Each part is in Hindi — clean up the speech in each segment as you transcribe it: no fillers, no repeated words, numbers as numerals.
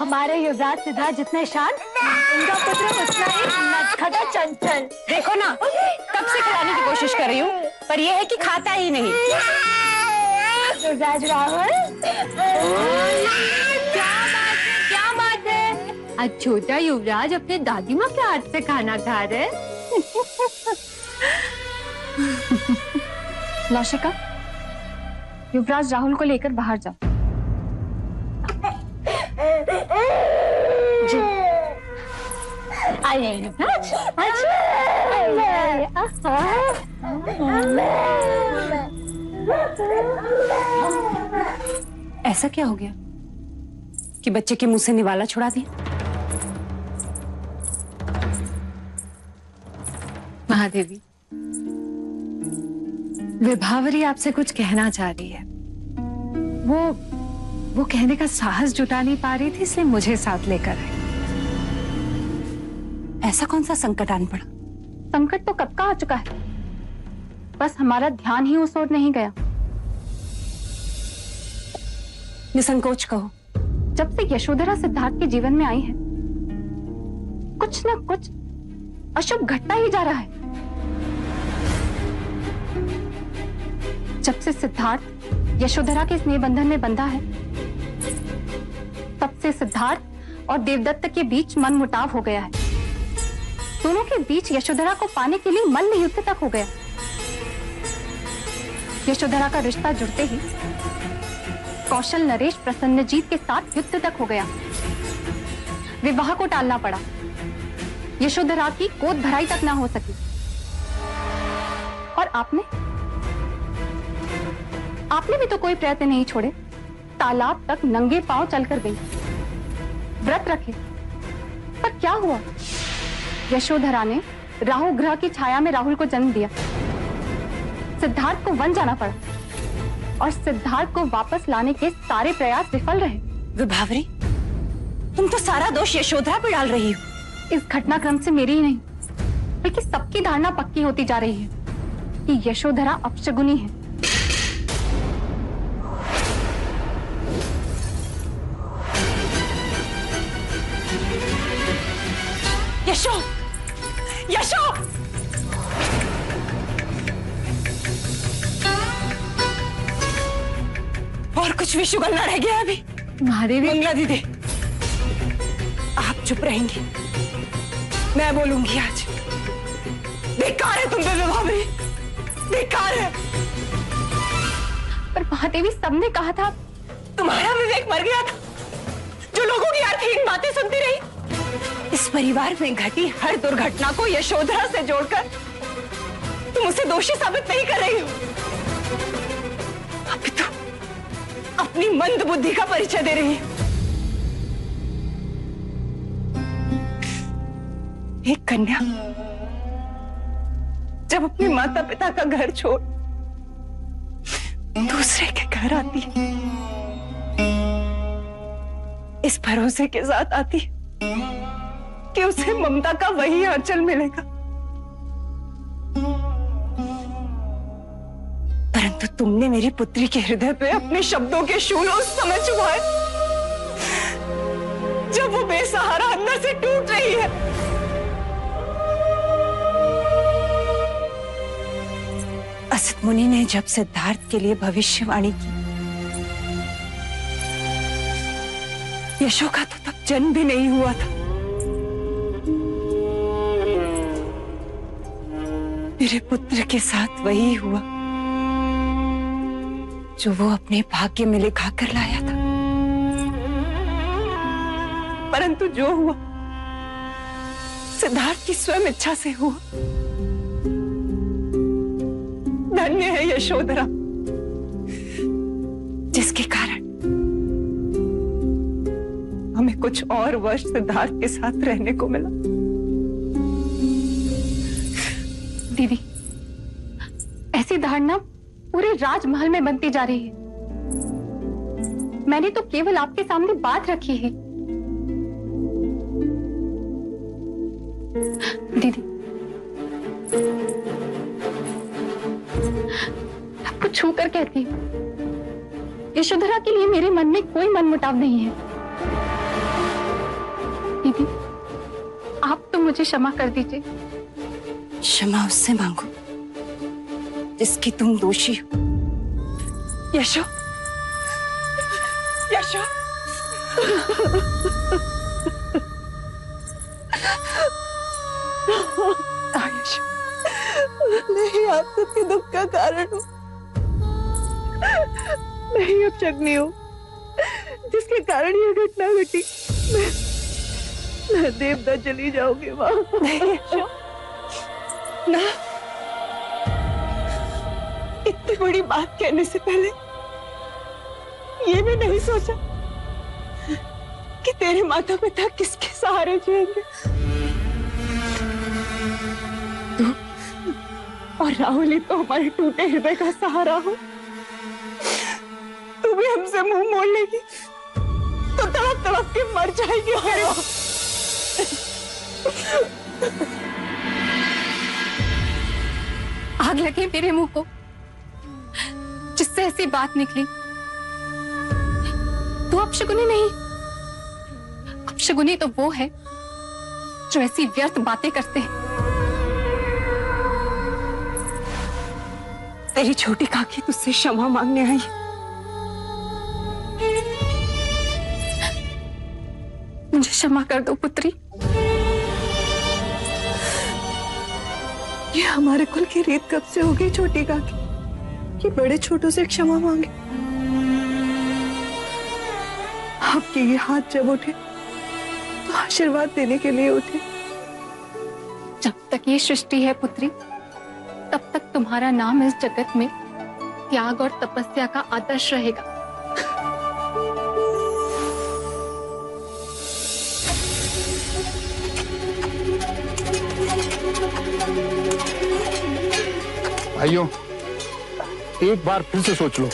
हमारे युवराज सिद्धार्थ जितने शांत, उनका पुत्र उतना ही नटखटा चंचल। देखो ना, कब से खिलाने की कोशिश कर रही हूँ, पर यह है कि खाता ही नहीं। युवराज राहुल, क्या बात है? आज छोटा युवराज अपने दादी माँ के हाथ से खाना खा रहे। लौशिका, युवराज राहुल को लेकर बाहर जाओ। जी। आइए युवराज। ऐसा क्या हो गया कि बच्चे के मुंह से निवाला छुड़ा दिया? महादेवी, विभावरी आपसे कुछ कहना चाह रही है। वो कहने का साहस जुटा नहीं पा रही थी, इसलिए मुझे साथ लेकर आई। ऐसा कौन सा संकट आन पड़ा? संकट तो कब का आ चुका है, बस हमारा ध्यान ही उस ओर नहीं गया। निसंकोच कहो। जब से यशोधरा सिद्धार्थ के जीवन में आई है, कुछ न कुछ अशुभ घटता ही जा रहा है। जब से सिद्धार्थ यशोधरा के स्नेह बंधन में बंधा है, तब से सिद्धार्थ और देवदत्त के बीच मन मुटाव हो गया है। दोनों के बीच यशोधरा को पाने के लिए मल्ल युद्ध तक हो गया। यशोधरा का रिश्ता जुड़ते ही कौशल नरेश प्रसन्नजीत के साथ युद्ध तक हो गया। विवाह को टालना पड़ा, यशोधरा की गोद भराई तक ना हो सकी। और आपने भी तो कोई प्रयत्न नहीं छोड़े। तालाब तक नंगे पांव चलकर गई, व्रत रखे, पर क्या हुआ? यशोधरा ने राहु ग्रह की छाया में राहुल को जन्म दिया। सिद्धार्थ को वन जाना पड़ा और सिद्धार्थ को वापस लाने के सारे प्रयास विफल रहे। विभावरी, तुम तो सारा दोष यशोधरा पर डाल रही हो। इस घटनाक्रम से मेरी ही नहीं, बल्कि सबकी धारणा पक्की होती जा रही है कि यशोधरा अपशगुनी है। यशो, यशो! और कुछ विषु गलना रह गया अभी। महादेवी, मंगला दीदी, आप चुप रहेंगी, मैं बोलूंगी आज। बेकार है तुम पे विभावरी, बेकार है। पर महादेवी, सबने कहा था। तुम्हारा विवेक मर गया था, जो लोगों की अर्थहीन बातें सुनती रही। इस परिवार में घटी हर दुर्घटना को यशोधरा से जोड़कर तुम उसे दोषी साबित नहीं कर रही हो। अभी तो अपनी मंद बुद्धि का परिचय दे रही हो। एक कन्या जब अपने माता पिता का घर छोड़ दूसरे के घर आती है, इस भरोसे के साथ आती है कि उसे ममता का वही आंचल मिलेगा। परंतु तुमने मेरी पुत्री के हृदय पे अपने शब्दों के शूल उस समय चुभाए जब वो बेसहारा अंदर से टूट रही है। असित मुनि ने जब सिद्धार्थ के लिए भविष्यवाणी की, यशो का तो तब जन्म भी नहीं हुआ था। मेरे पुत्र के साथ वही हुआ जो वो अपने भाग्य में लिखा कर लाया था। परंतु जो हुआ सिद्धार्थ की स्वयं इच्छा से हुआ। धन्य है यशोधरा, जिसके कारण हमें कुछ और वर्ष सिद्धार्थ के साथ रहने को मिला। दीदी, ऐसी धारणा पूरे राजमहल में बनती जा रही है। मैंने तो केवल आपके सामने बात रखी है। दीदी, आपको छू कर कहती हूँ यशोधरा के लिए मेरे मन में कोई मनमुटाव नहीं है। दीदी, आप तो मुझे क्षमा कर दीजिए। क्षमा उससे मांगो जिसकी तुम दोषी हो। यशो, यशो, यशो, नहीं आप सबके दुख का कारण हूँ। नहीं अब शगनी हूँ जिसके कारण ये घटना घटी। मैं देवता चली जाऊंगी माँ। नहीं यशो, ना, इतनी बड़ी बात कहने से पहले ये भी नहीं सोचा कि तेरे माता पिता किसके सहारे जिएंगे। तू और राहुल ही तो हमारे टूटे हृदय का सहारा हो। तू भी हमसे मुंह मोड़ लेगी तो तड़प तड़प के मर जाएगी। आग लगे मेरे मुंह को जिससे ऐसी बात निकली। तू अपशगुनी नहीं, अपशगुनी तो वो है जो ऐसी व्यर्थ बातें करते हैं। तेरी छोटी काकी तुझसे क्षमा मांगने आई। मुझे क्षमा कर दो पुत्री। ये हमारे कुल की रीत कब से हो गई छोटी काकी कि बड़े छोटों से क्षमा मांगे। आपके ये हाथ जब उठे तो आशीर्वाद देने के लिए उठे। जब तक ये सृष्टि है पुत्री, तब तक तुम्हारा नाम इस जगत में त्याग और तपस्या का आदर्श रहेगा। भाइयों, एक बार फिर से सोच लो।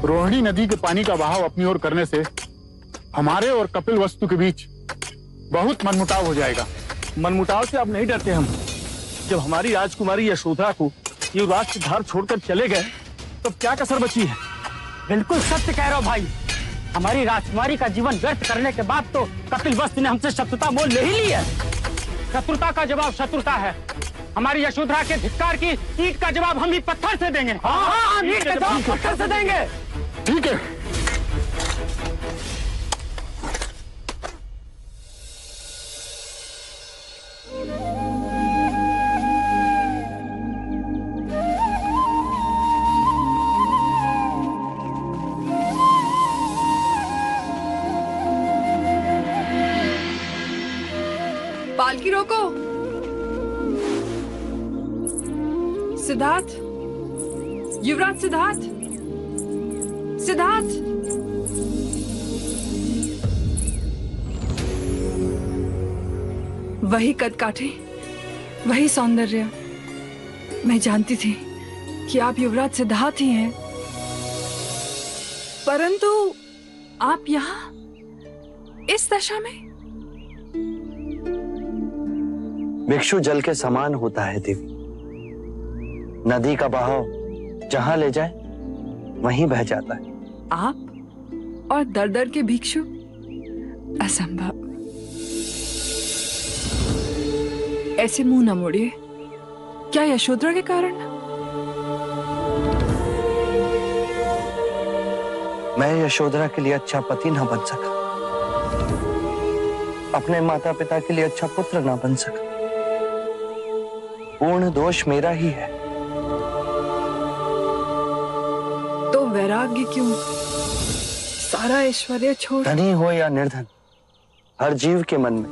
रोहिणी नदी के पानी का बहाव अपनी ओर करने से हमारे और कपिल वस्तु के बीच बहुत मनमुटाव हो जाएगा। मनमुटाव से अब नहीं डरते हम। जब हमारी राजकुमारी यशोधरा को युवराज से धार छोड़कर चले गए तब क्या कसर बची है। बिल्कुल सत्य कह रहे हो भाई। हमारी राजकुमारी का जीवन व्यर्थ करने के बाद तो कपिल वस्तु ने हमसे शत्रुता मोल ले ही ली है। शत्रुता का जवाब शत्रुता है। हमारी यशोधरा के धिक्कार की ईंट का जवाब हम ही पत्थर से देंगे। हाँ, ईंट का जवाब पत्थर से देंगे। ठीक है। पालकी रोको। सिद्धार्थ, युवराज सिद्धार्थ, सिद्धार्थ। वही कद काठे, वही सौंदर्य। मैं जानती थी कि आप युवराज सिद्धार्थ ही हैं, परंतु आप यहाँ इस दशा में। भिक्षु जल के समान होता है देवी। नदी का बहाव जहां ले जाए वहीं बह जाता है। आप और दर दर के भिक्षु, असंभव। ऐसे मुंह न मोड़िए। क्या यशोधरा के कारण? मैं यशोधरा के लिए अच्छा पति ना बन सका, अपने माता पिता के लिए अच्छा पुत्र ना बन सका। पूर्ण दोष मेरा ही है। तो वैराग्य क्यों? सारा ऐश्वर्य छोड़। धनी हो या निर्धन, हर जीव के मन में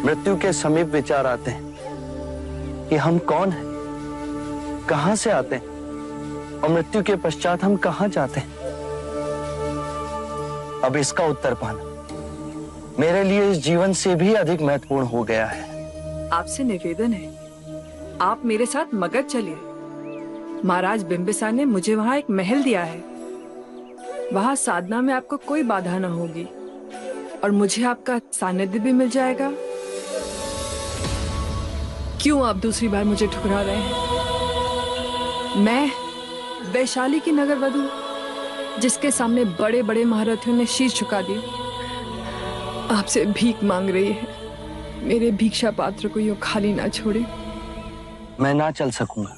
मृत्यु के समीप विचार आते हैं कि हम कौन हैं, कहां से आते हैं और मृत्यु के पश्चात हम कहां जाते हैं। अब इसका उत्तर पाना मेरे लिए इस जीवन से भी अधिक महत्वपूर्ण हो गया है। आपसे निवेदन है, आप मेरे साथ मगध चलिए। महाराज बिंबिसार ने मुझे वहां एक महल दिया है। वहां साधना में आपको कोई बाधा न होगी और मुझे आपका सानिध्य भी मिल जाएगा। क्यों आप दूसरी बार मुझे ठुकरा रहे हैं? मैं वैशाली की नगर वधू जिसके सामने बड़े बड़े महारथियों ने शीश झुका दिए, आपसे भीख मांग रही है। मेरे भिक्षा पात्र को यूं खाली ना छोड़े। मैं ना चल सकूंगा।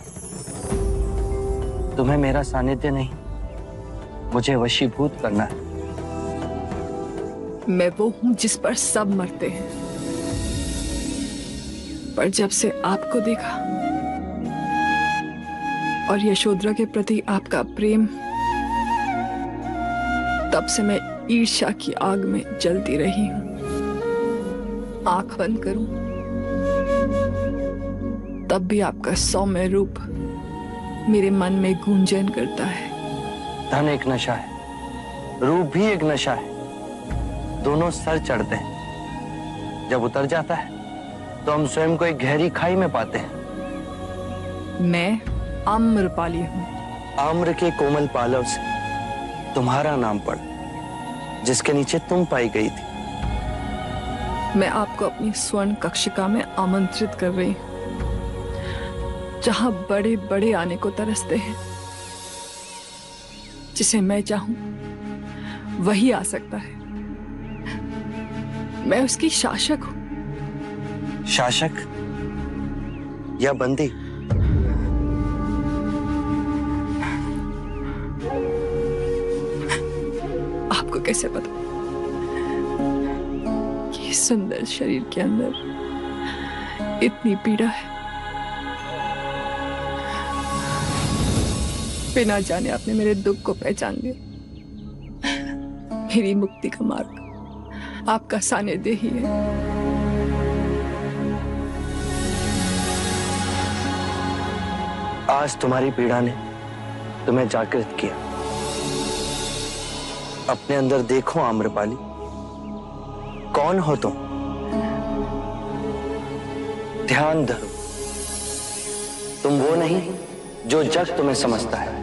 तुम्हें मेरा सानिध्य नहीं, मुझे वशीभूत करना है। मैं वो हूं जिस पर सब मरते हैं, पर जब से आपको देखा और यशोधरा के प्रति आपका प्रेम, तब से मैं ईर्ष्या की आग में जलती रही हूं। आंख बंद करूं तब भी आपका सौम्य रूप मेरे मन में गूंजन करता है। धन एक नशा है, रूप भी एक नशा है। दोनों सर चढ़ते हैं, जब उतर जाता है तो हम स्वयं को एक गहरी खाई में पाते हैं। मैं आम्रपाली हूं। आम्र के कोमल पालव से तुम्हारा नाम पड़ा, जिसके नीचे तुम पाई गई थी। मैं आपको अपनी स्वर्ण कक्षिका में आमंत्रित कर रही हूं, जहां बड़े बड़े आने को तरसते हैं। जिसे मैं चाहूं वही आ सकता है। मैं उसकी शासक हूं। शासक या बंदी? आपको कैसे पता कि इस सुंदर शरीर के अंदर इतनी पीड़ा है? बिना जाने आपने मेरे दुख को पहचान लिया। मेरी मुक्ति का मार्ग आपका सानिध्य ही है। आज तुम्हारी पीड़ा ने तुम्हें जागृत किया। अपने अंदर देखो आम्रपाली, कौन हो तुम? ध्यान धरो, तुम वो नहीं जो जग तुम्हें समझता है।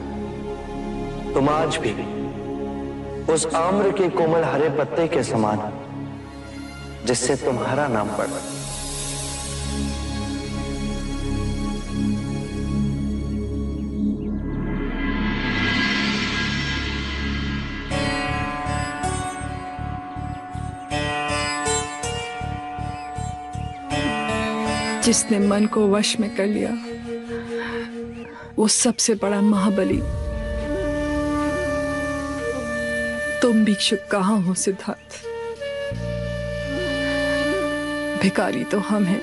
तुम आज भी उस आम्र के कोमल हरे पत्ते के समान, जिससे तुम्हारा नाम पड़ा। जिसने मन को वश में कर लिया, वो सबसे बड़ा महाबली। तुम भिक्षुक कहाँ हो सिद्धार्थ? भिखारी तो हम हैं।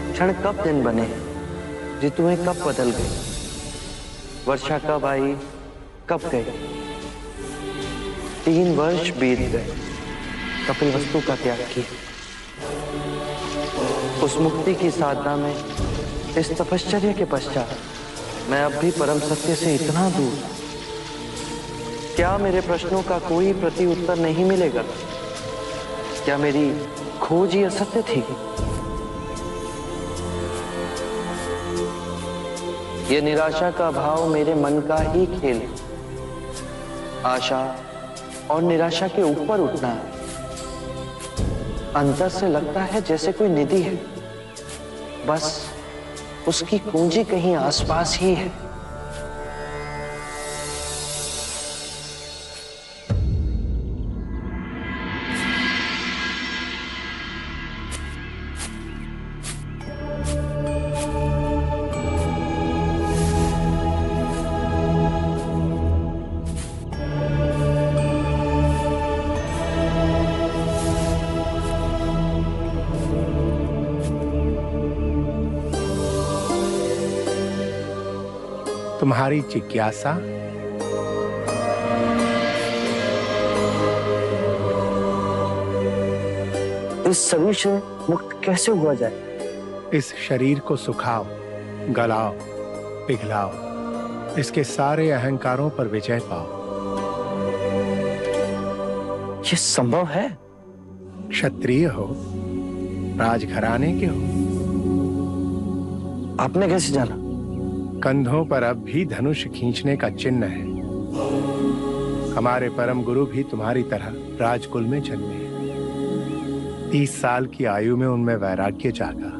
क्षण कब दिन बने, ऋतुएं कब बदल गई, वर्षा कब आई कब गई। 3 वर्ष बीत गए कपिल वस्तु का त्याग किया। उस मुक्ति की साधना में, इस तपश्चर्या के पश्चात मैं अब भी परम सत्य से इतना दूर। क्या मेरे प्रश्नों का कोई प्रति उत्तर नहीं मिलेगा? क्या मेरी खोज ही असत्य थी? ये निराशा का भाव मेरे मन का ही खेल है। आशा और निराशा के ऊपर उठना है। अंतर से लगता है जैसे कोई निधि है, बस उसकी कुंजी कहीं आसपास ही है। तुम्हारी जिज्ञासा इस सभी से मुक्त कैसे हुआ जाए? इस शरीर को सुखाओ, गलाओ, पिघलाओ, इसके सारे अहंकारों पर विजय पाओ। ये संभव है? क्षत्रिय हो, राजघराने के हो। आपने कैसे जाना? कंधों पर अब भी धनुष खींचने का चिन्ह है। हमारे परम गुरु भी तुम्हारी तरह राजकुल में जन्मे हैं। 30 साल की आयु में उनमें वैराग्य जागा।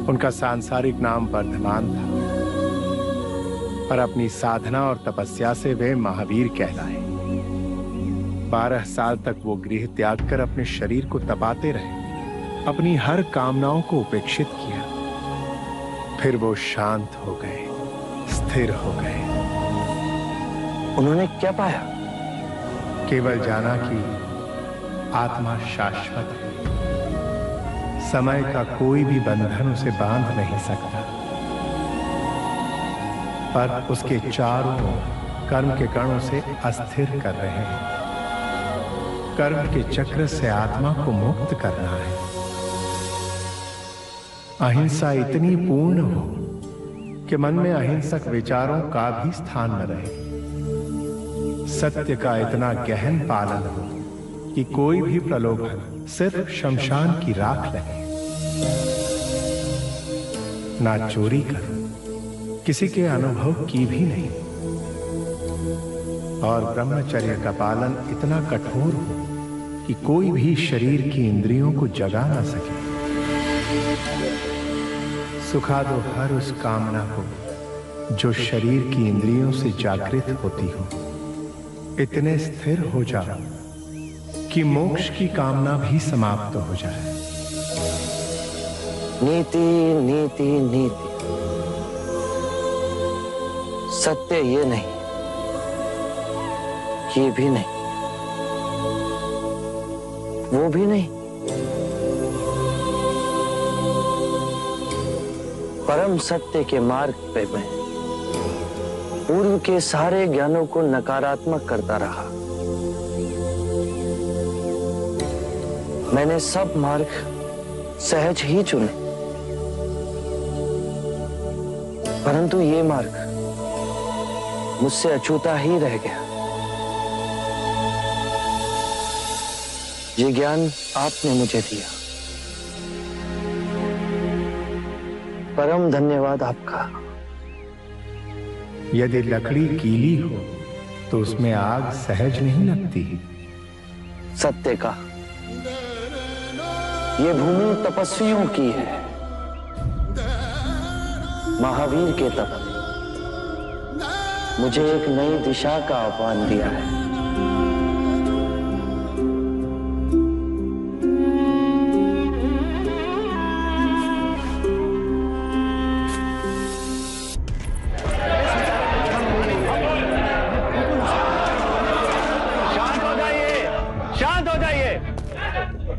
उनका सांसारिक नाम वर्धमान था, पर अपनी साधना और तपस्या से वे महावीर कहलाए। 12 साल तक वो गृह त्याग कर अपने शरीर को तपाते रहे, अपनी हर कामनाओं को उपेक्षित किया। फिर वो शांत हो गए, स्थिर हो गए। उन्होंने क्या पाया? केवल जाना कि आत्मा शाश्वत है। समय का कोई भी बंधन उसे बांध नहीं सकता, पर उसके चारों कर्म के कण उसे अस्थिर कर रहे हैं। कर्म के चक्र से आत्मा को मुक्त करना है। अहिंसा इतनी पूर्ण हो कि मन में अहिंसक विचारों का भी स्थान न रहे। सत्य का इतना गहन पालन हो कि कोई भी प्रलोभन सिर्फ शमशान की राख लगे। ना चोरी कर, किसी के अनुभव की भी नहीं, और ब्रह्मचर्य का पालन इतना कठोर हो कि कोई भी शरीर की इंद्रियों को जगा ना सके। सुखा दो हर उस कामना को जो शरीर की इंद्रियों से जागृत होती हो। इतने स्थिर हो जाओ कि मोक्ष की कामना भी समाप्त हो जाए। नीति नीति नीति। सत्य ये नहीं, ये भी नहीं, वो भी नहीं। परम सत्य के मार्ग पे मैं पूर्व के सारे ज्ञानों को नकारात्मक करता रहा। मैंने सब मार्ग सहज ही चुने, परंतु ये मार्ग मुझसे अछूता ही रह गया। ये ज्ञान आपने मुझे दिया, परम धन्यवाद आपका। यदि लकड़ी गीली हो तो उसमें आग सहज नहीं लगती। सत्य का ये भूमि तपस्वियों की है। महावीर के तप ने मुझे एक नई दिशा का आह्वान दिया है।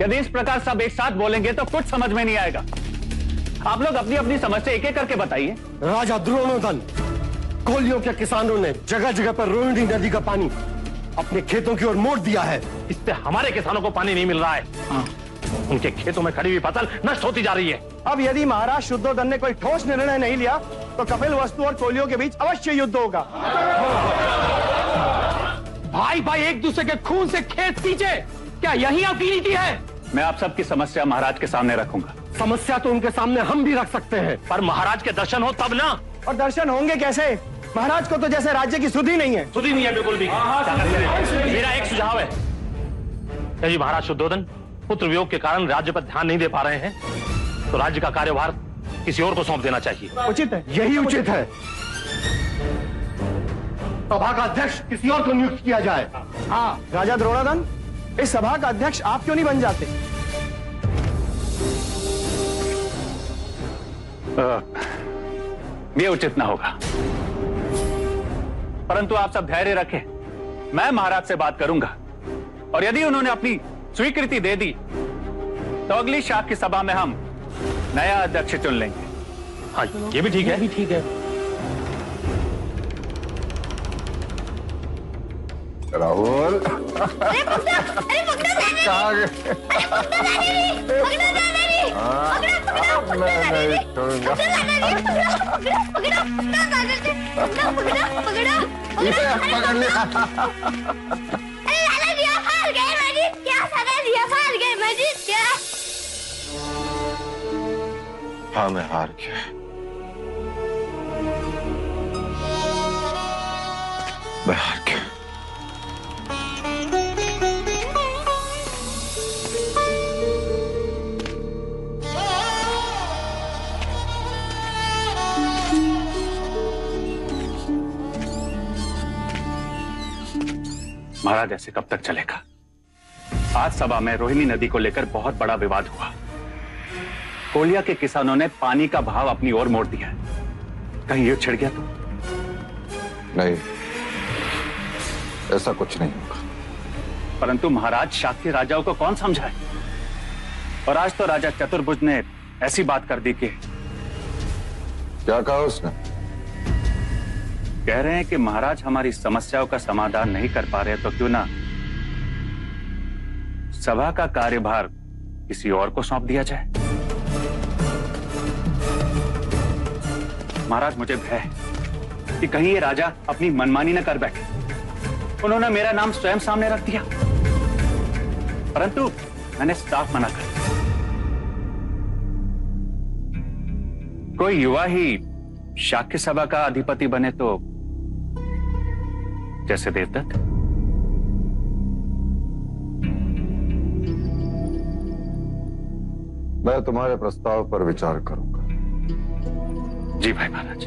यदि इस प्रकार सब एक साथ बोलेंगे तो कुछ समझ में नहीं आएगा। आप लोग अपनी अपनी समस्या एक एक करके बताइए। राजा द्रोणोदन, कोलियों के किसानों ने जगह जगह पर रोहिणी नदी का पानी अपने खेतों की ओर मोड़ दिया है। इससे हमारे किसानों को पानी नहीं मिल रहा है। उनके खेतों में खड़ी हुई फसल नष्ट होती जा रही है। अब यदि महाराज शुद्धोदन ने कोई ठोस निर्णय नहीं लिया तो कपिल वस्तु और कोलियों के बीच अवश्य युद्ध होगा। भाई भाई एक दूसरे के खून से खेत सींचे, क्या यही आपकी नीति है? मैं आप सबकी समस्या महाराज के सामने रखूंगा। समस्या तो उनके सामने हम भी रख सकते हैं, पर महाराज के दर्शन हो तब ना। और दर्शन होंगे कैसे? महाराज को तो जैसे राज्य की सुधि नहीं है। सुधि नहीं है बिल्कुल भी। मेरा एक सुझाव है, यदि महाराज शुद्धोदन पुत्र वियोग के कारण राज्य पर ध्यान नहीं दे पा रहे हैं तो राज्य का कार्यभार किसी और को सौंप देना चाहिए। उचित है, यही उचित है। सभा का अध्यक्ष किसी और को नियुक्त किया जाए। हाँ राजा द्रोणादन, इस सभा का अध्यक्ष आप क्यों नहीं बन जाते? ये उचित ना होगा, परंतु आप सब धैर्य रखें। मैं महाराज से बात करूंगा और यदि उन्होंने अपनी स्वीकृति दे दी तो अगली शाख की सभा में हम नया अध्यक्ष चुन लेंगे। हाँ ये भी ठीक है। भी ठीक है। राहुल अरे पकड़ो कहाँ गए? मैं नहीं छोड़ूंगा। पकड़ लिया। हाँ मैं हार गया। मैं हार गया। महाराज ऐसे कब तक चलेगा? आज सभा में रोहिणी नदी को लेकर बहुत बड़ा विवाद हुआ। कोलिया के किसानों ने पानी का भाव अपनी ओर मोड़ दिया। कहीं युद्ध छिड़ गया तो? नहीं, ऐसा कुछ नहीं होगा। परंतु महाराज, शाक्य राजाओं को कौन समझाए? और आज तो राजा चतुर्भुज ने ऐसी बात कर दी कि क्या कहा उसने? कह रहे हैं कि महाराज हमारी समस्याओं का समाधान नहीं कर पा रहे तो क्यों ना सभा का कार्यभार किसी और को सौंप दिया जाए। महाराज, मुझे भय है कि कहीं ये राजा अपनी मनमानी न कर बैठे। उन्होंने मेरा नाम स्वयं सामने रख दिया, परंतु मैंने साफ मना कर दिया। कोई युवा ही शाक्य सभा का अधिपति बने तो जैसे देवदत्त। मैं तुम्हारे प्रस्ताव पर विचार करूंगा। जी भाई महाराज।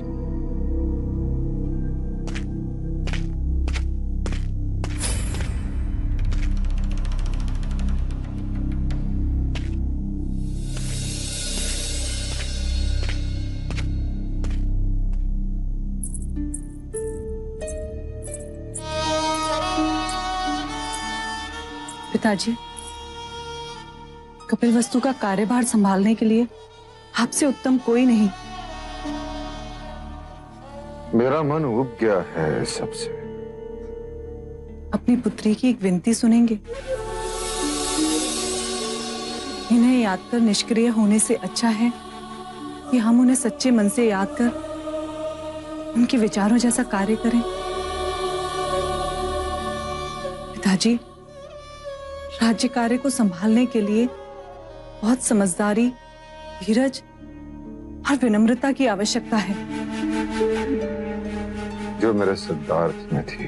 पिताजी, कपिलवस्तु का कार्यभार संभालने के लिए आपसे उत्तम कोई नहीं। मेरा मन उब गया है सबसे। अपनी पुत्री की एक विनती सुनेंगे? इन्हें याद कर निष्क्रिय होने से अच्छा है कि हम उन्हें सच्चे मन से याद कर उनके विचारों जैसा कार्य करें। पिताजी, राज्य कार्य को संभालने के लिए बहुत समझदारी, धीरज और विनम्रता की आवश्यकता है, जो मेरे सिद्धार्थ में थी।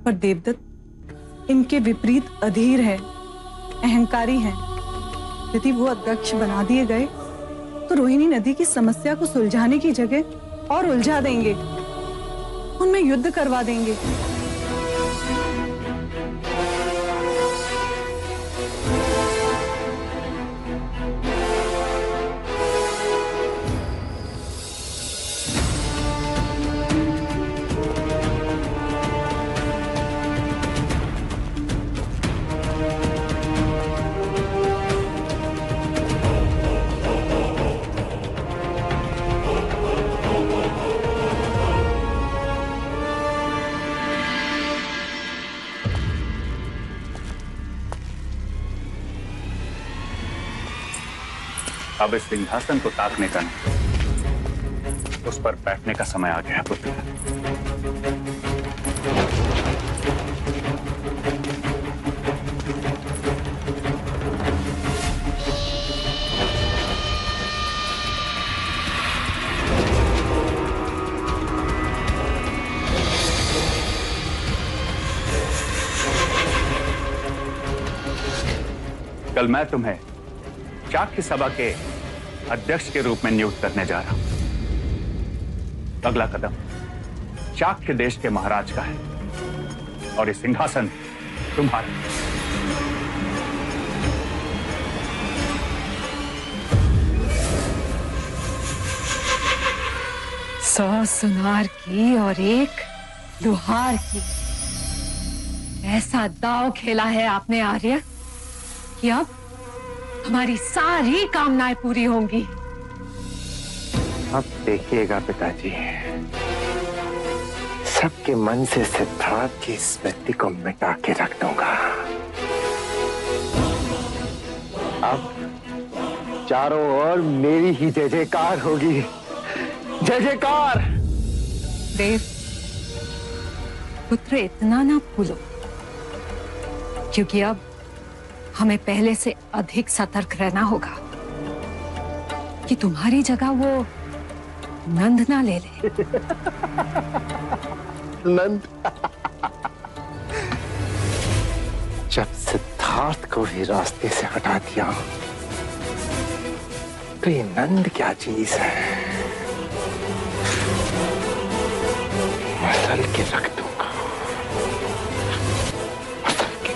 पर देवदत्त इनके विपरीत अधीर है, अहंकारी हैं। यदि वो अध्यक्ष बना दिए गए तो रोहिणी नदी की समस्या को सुलझाने की जगह और उलझा देंगे, उनमें युद्ध करवा देंगे। अब इस सिंहासन को ताकने का नहीं, उस पर बैठने का समय आ गया है पुत्र। कल मैं तुम्हें शाक्य सभा के अध्यक्ष के रूप में नियुक्त करने जा रहा हूं। अगला कदम शाक्य देश के महाराज का है और ये सिंहासन तुम्हारा। सौ सुनार की और एक लोहार की, ऐसा दांव खेला है आपने आर्य कि अब हमारी सारी कामनाएं पूरी होंगी। अब देखिएगा पिताजी, सबके मन से सिद्धार्थ की स्मृति को मिटा के रख दूंगा। अब चारों ओर मेरी ही जय जयकार होगी। जय जयकार। देव, पुत्र इतना ना भूलो, क्योंकि अब हमें पहले से अधिक सतर्क रहना होगा कि तुम्हारी जगह वो नंद ना ले ले। नंद? जब सिद्धार्थ को भी रास्ते से हटा दिया तो ये नंद क्या चीज है? मसल के रख दूंगा, मसल के।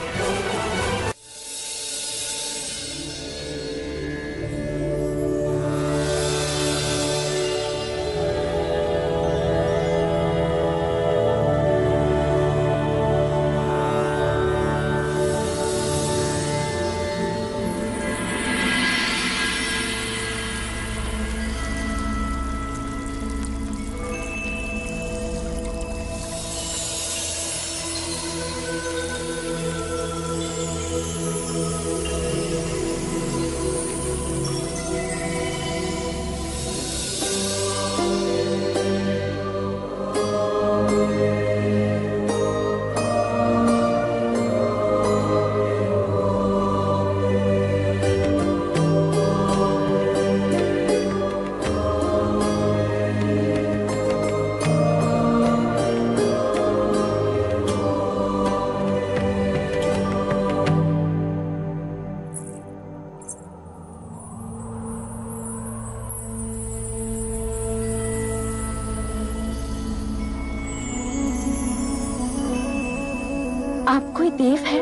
आप कोई देव है?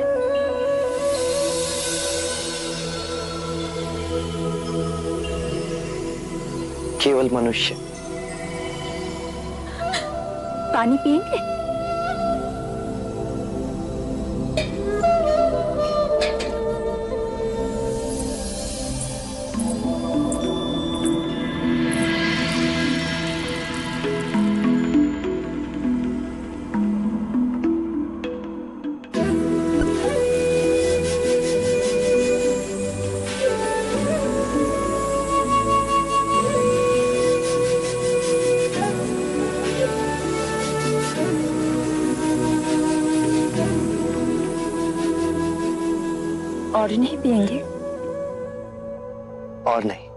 केवल मनुष्य। पानी पिएंगे? और नहीं पिएंगे? और नहीं।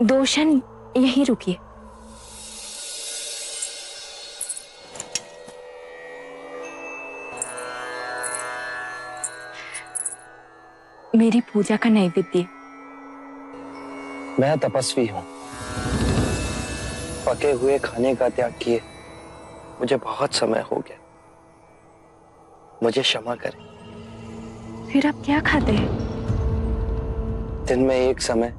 दो क्षण यहीं रुकिए। मेरी पूजा का नैवेद्य। मैं तपस्वी हूं, पके हुए खाने का त्याग किए मुझे बहुत समय हो गया, मुझे क्षमा करें। फिर आप क्या खाते हैं? दिन में एक समय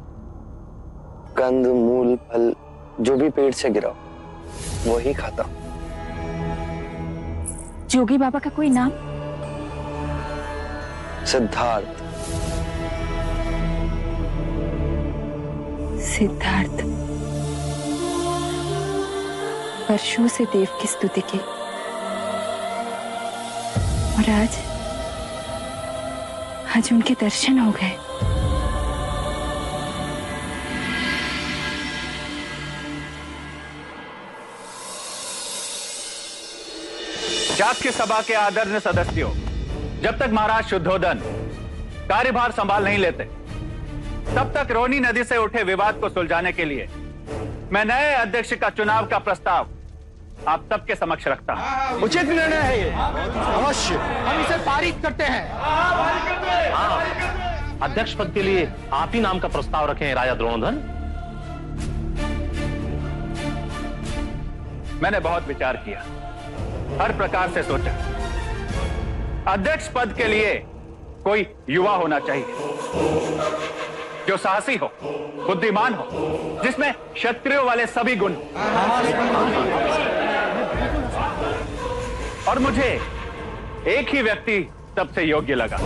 कंद मूल फल जो भी पेट से गिरा वो ही खाता हूं। जोगी बाबा का कोई नाम? सिद्धार्थ। सिद्धार्थ। वर्षों से देव की स्तुति की और आज उनके दर्शन हो गए। जाग की सभा के आदरणीय सदस्यों, जब तक महाराज शुद्धोदन कार्यभार संभाल नहीं लेते तब तक रोहिणी नदी से उठे विवाद को सुलझाने के लिए मैं नए अध्यक्ष का चुनाव का प्रस्ताव आप सबके समक्ष रखता हूं। उचित निर्णय है ये। अवश्य हम इसे पारित करते हैं। अध्यक्ष पद के लिए आप ही नाम का प्रस्ताव रखें राजा द्रोणोधन। मैंने बहुत विचार किया, हर प्रकार से सोचा। अध्यक्ष पद के लिए कोई युवा होना चाहिए जो साहसी हो, बुद्धिमान हो, जिसमें क्षत्रियों वाले सभी गुण। और मुझे एक ही व्यक्ति सबसे योग्य लगा,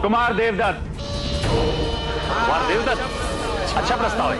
कुमार देवदत्त। कुमार देवदत्त अच्छा प्रस्ताव है।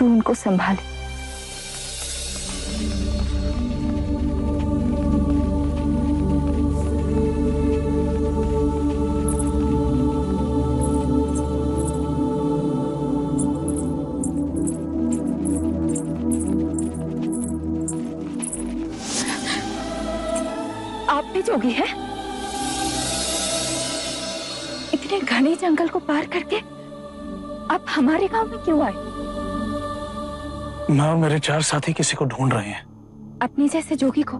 जो उनको संभाले। आप भी जोगी है? इतने घने जंगल को पार करके आप हमारे गांव में क्यों आए? मैं और मेरे 4 साथी किसी को ढूंढ रहे हैं। अपने जैसे जोगी को?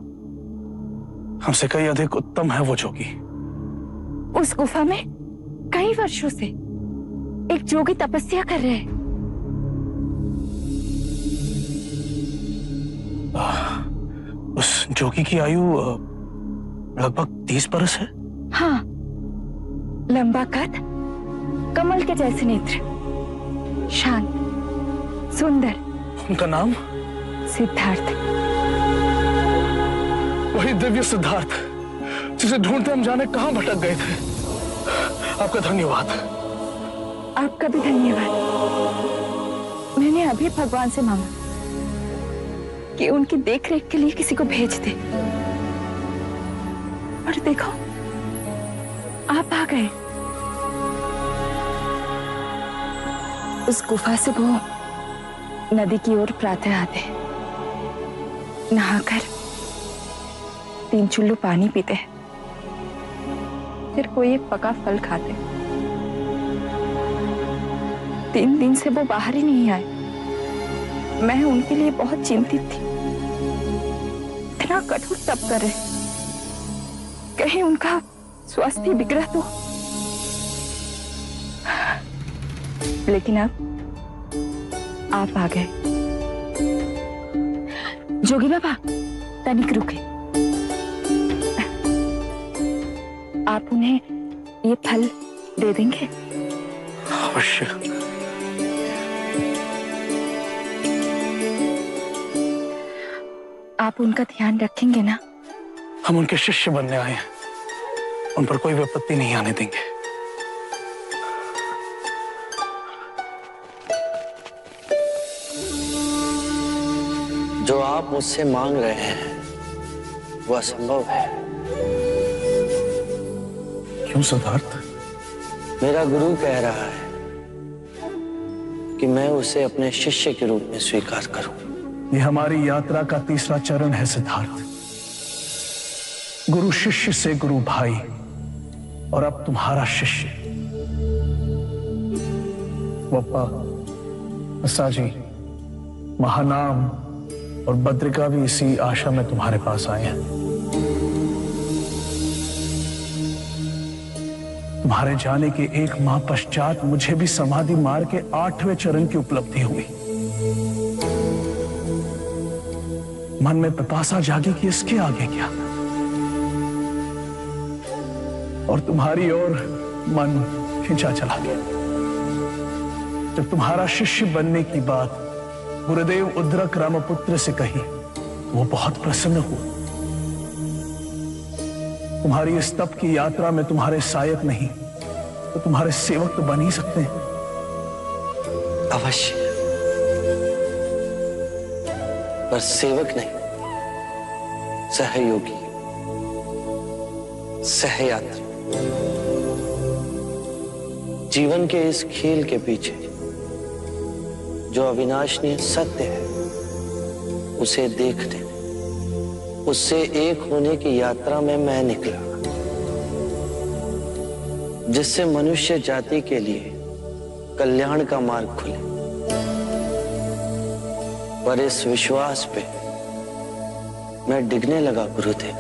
हमसे कई अधिक उत्तम है वो जोगी। उस गुफा में कई वर्षों से एक जोगी तपस्या कर रहे हैं। उस जोगी की आयु लगभग 30 बरस है। हाँ, लंबा कद, कमल के जैसे नेत्र, शांत, सुंदर। उनका नाम? सिद्धार्थ। वही दिव्य सिद्धार्थ जिसे ढूंढते हम जाने कहां भटक गए थे। आपका धन्यवाद। आपका भी धन्यवाद। मैंने अभी भगवान से मांगा कि उनकी देखरेख के लिए किसी को भेज दे, और देखो आप आ गए। उस गुफा से वो नदी की ओर प्रातः आते, नहाकर 3 चुल्लू पानी पीते, फिर कोई एक पका फल खाते। 3 दिन से वो बाहर ही नहीं आए। मैं उनके लिए बहुत चिंतित थी। इतना कठोर तप कर रहे, कहीं उनका स्वास्थ्य बिगड़ा तो। लेकिन अब आप आ गए। जोगी बाबा, तनिक रुके। आप उन्हें ये फल दे देंगे? अवश्य। आप उनका ध्यान रखेंगे ना? हम उनके शिष्य बनने आए हैं, उन पर कोई विपत्ति नहीं आने देंगे। जो आप मुझसे मांग रहे हैं वो असंभव है। क्यों सिद्धार्थ? मेरा गुरु कह रहा है कि मैं उसे अपने शिष्य के रूप में स्वीकार करूं। ये हमारी यात्रा का 3रा चरण है सिद्धार्थ। गुरु शिष्य से गुरु भाई, और अब तुम्हारा शिष्य। वप्पा, असाजी, महानाम और बद्रिका भी इसी आशा में तुम्हारे पास आए हैं। तुम्हारे जाने के 1 माह पश्चात मुझे भी समाधि मार्ग के 8वें चरण की उपलब्धि हुई। मन में पिपासा जागी कि इसके आगे क्या, और तुम्हारी ओर मन खिंचा चला गया। जब तुम्हारा शिष्य बनने की बात गुरुदेव उद्रक रामपुत्र से कही, वो बहुत प्रसन्न हुआ। तुम्हारी इस तप की यात्रा में तुम्हारे सहायक नहीं तो तुम्हारे सेवक तो बन ही सकते हैं। अवश्य, पर सेवक नहीं, सहयोगी, सहयात्री। जीवन के इस खेल के पीछे जो अविनाशनीय सत्य है, उसे देखने, उससे एक होने की यात्रा में मैं निकला, जिससे मनुष्य जाति के लिए कल्याण का मार्ग खुले। पर इस विश्वास पे मैं डिगने लगा गुरुदेव।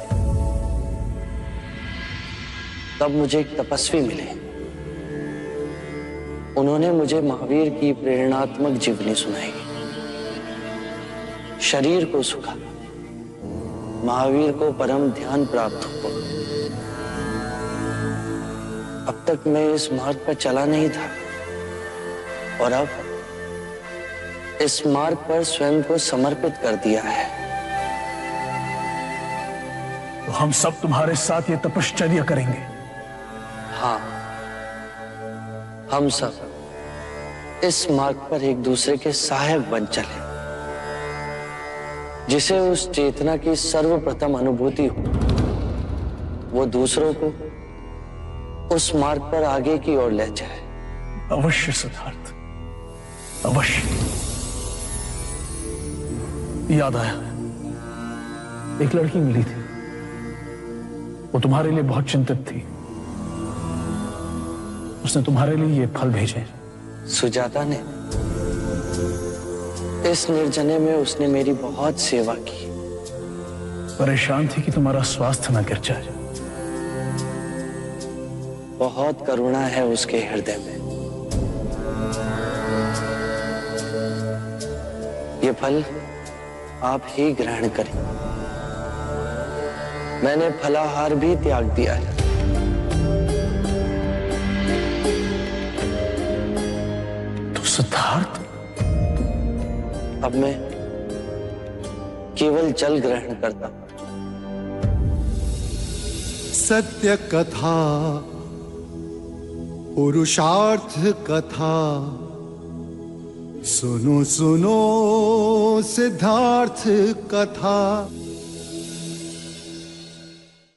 तब मुझे एक तपस्वी मिले। उन्होंने मुझे महावीर की प्रेरणात्मक जीवनी सुनाई। शरीर को सुखा, महावीर को परम ध्यान प्राप्त हुआ। अब तक मैं इस मार्ग पर चला नहीं था, और अब इस मार्ग पर स्वयं को समर्पित कर दिया है। तो हम सब तुम्हारे साथ ये तपश्चर्या करेंगे। हाँ, हम सब इस मार्ग पर एक दूसरे के सहायक बन चले, जिसे उस चेतना की सर्वप्रथम अनुभूति हो, वो दूसरों को उस मार्ग पर आगे की ओर ले जाए। अवश्य सिद्धार्थ, अवश्य। याद आया, एक लड़की मिली थी, वो तुम्हारे लिए बहुत चिंतित थी। उसने तुम्हारे लिए ये फल भेजे। सुजाता ने। इस निर्जने में उसने मेरी बहुत सेवा की। परेशान थी कि तुम्हारा स्वास्थ्य न गिर जाए। बहुत करुणा है उसके हृदय में। ये फल आप ही ग्रहण करें। मैंने फलाहार भी त्याग दिया है। तो सिद्धार्थ, अब मैं केवल जल ग्रहण करता हूं। सत्य कथा, पुरुषार्थ कथा, सुनो सुनो सिद्धार्थ कथा।